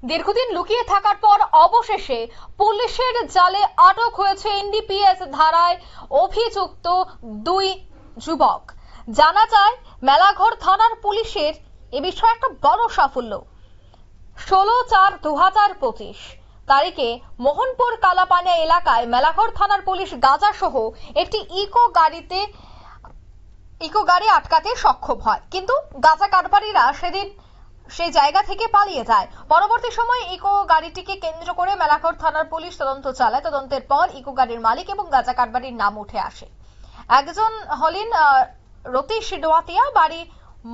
দীর্ঘদিন লুকিয়ে থাকার পর অবশেষে পুলিশের জালে আটক হয়েছে এনডিপিএস ধারায় অভিযুক্ত দুই যুবক। জানা যায় মেলাঘর থানার পুলিশের এ বিষয়ে একটা বড় সাফল্য। 16/4/2025 তারিখে মোহনপুর কালাপানিয়া এলাকায় মেলাঘর থানার পুলিশ গাঁজা সহ একটি ইকো গাড়ি আটকাতে সক্ষম হয়, কিন্তু গাঁজা কারবারিরা সেদিন সেই জায়গা থেকে পালিয়ে যায়। পরবর্তী সময় ইকো গাড়িটিকে কেন্দ্র করে মেলাঘর থানার পুলিশ তদন্ত চালায়। তদন্তের পর ইকো গাড়ির মালিক এবং গাঁজা কারবারির নাম উঠে আসে। একজন হলেন রতীশ ডোয়াতিয়া, বাড়ি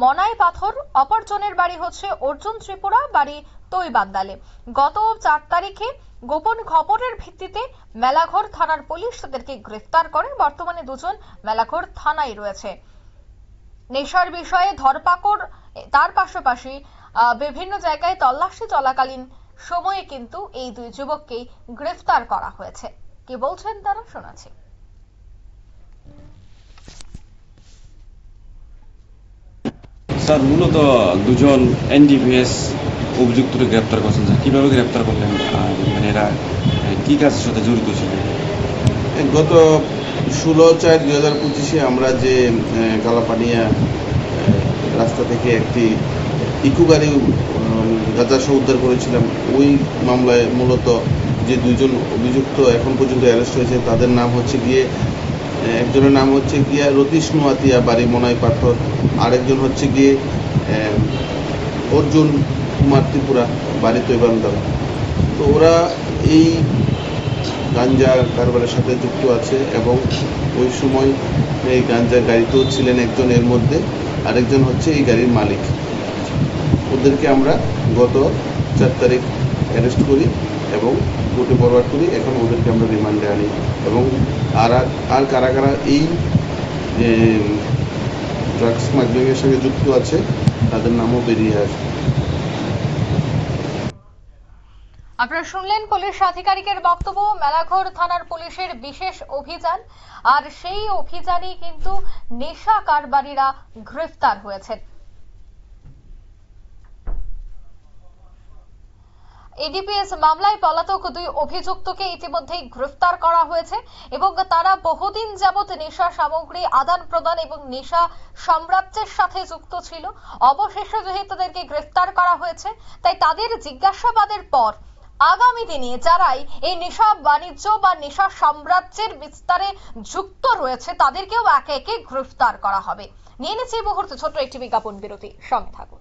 মনাই পাথর, অপরজনের বাড়ি হচ্ছে অর্জুন ত্রিপুরা, বাড়ি তৈবান্দালে। গত 4 তারিখে গোপন খবরের ভিত্তিতে মেলাঘর থানার পুলিশ তাদেরকে গ্রেফতার করে। বর্তমানে দুজন মেলাঘর থানায় রয়েছে। নেশার বিষয়ে ধরপাকড়, তার পাশাপাশি বিভিন্ন জায়গায় তল্লাশি চলাকালীন সময়ে কিন্তু এই দুই যুবককে গ্রেফতার করা হয়েছে। কি বলছেন তারা, শোনাচ্ছি। স্যার, মূলত দুজন এনডিপিএস অভিযুক্তকে গ্রেপ্তার করছেন। কিভাবে গ্রেপ্তার করলেন, মানে এরা কি কাজের সাথে জড়িত ছিল? গত 16/4/2025 আমরা যে কালাপানিয়া রাস্তা থেকে একটি ইকো গাড়ি গাঁজাসহ উদ্ধার করেছিলাম, ওই মামলায় মূলত যে দুইজন অভিযুক্ত এখন পর্যন্ত অ্যারেস্ট হয়েছে তাদের নাম হচ্ছে গিয়ে, একজনের নাম হচ্ছে গিয়া রতীশ নোয়াতিয়া, বাড়ি মনাই পাথর, আরেকজন হচ্ছে গিয়ে অর্জুন কুমার ত্রিপুরা, বাড়ি তৈবান্দাল। তো ওরা এই গাঞ্জা কারবারের সাথে যুক্ত আছে এবং ওই সময় এই গাঞ্জা গাড়িতেও ছিলেন একজন, এর মধ্যে আরেকজন হচ্ছে এই গাড়ির মালিক। ওদেরকে আমরা গত 4 তারিখ অ্যারেস্ট করি এবং কোর্টে ফরওয়ার্ড করি। এখন ওদেরকে আমরা রিমান্ডে আনি এবং আর কারা কারা এই ড্রাগস স্মাগলিংয়ের সঙ্গে যুক্ত আছে তাদের নামও বেরিয়ে আসবে। আপনারা শুনলেন পুলিশ আধিকারিকের বক্তব্য। মেলাঘর থানার পুলিশের বিশেষ অভিযান, আর সেই অভিযানে কিন্তু নেশা কারবারিরা গ্রেফতার হয়েছেন। এনডিপিএস মামলায় পলাতক দুই অভিযুক্তকে ইতিমধ্যেই গ্রেফতার করা হয়েছে এবং তারা বহুদিন যাবৎ নেশা সামগ্রী আদান প্রদান এবং নেশা সাম্রাজ্যের সাথে যুক্ত ছিল। অবশেষে যেহেতু তাদেরকে গ্রেফতার করা হয়েছে, তাই তাদের জিজ্ঞাসাবাদের পর আগামী দিনে যারাই এই নেশা বাণিজ্য বা নেশা সাম্রাজ্যের বিস্তারে যুক্ত রয়েছে তাদেরকেও একে একে গ্রেফতার করা হবে। নিয়ে নিচ্ছে এই মুহূর্তে ছোট্ট একটি বিজ্ঞাপন বিরতি, সঙ্গে থাকুন।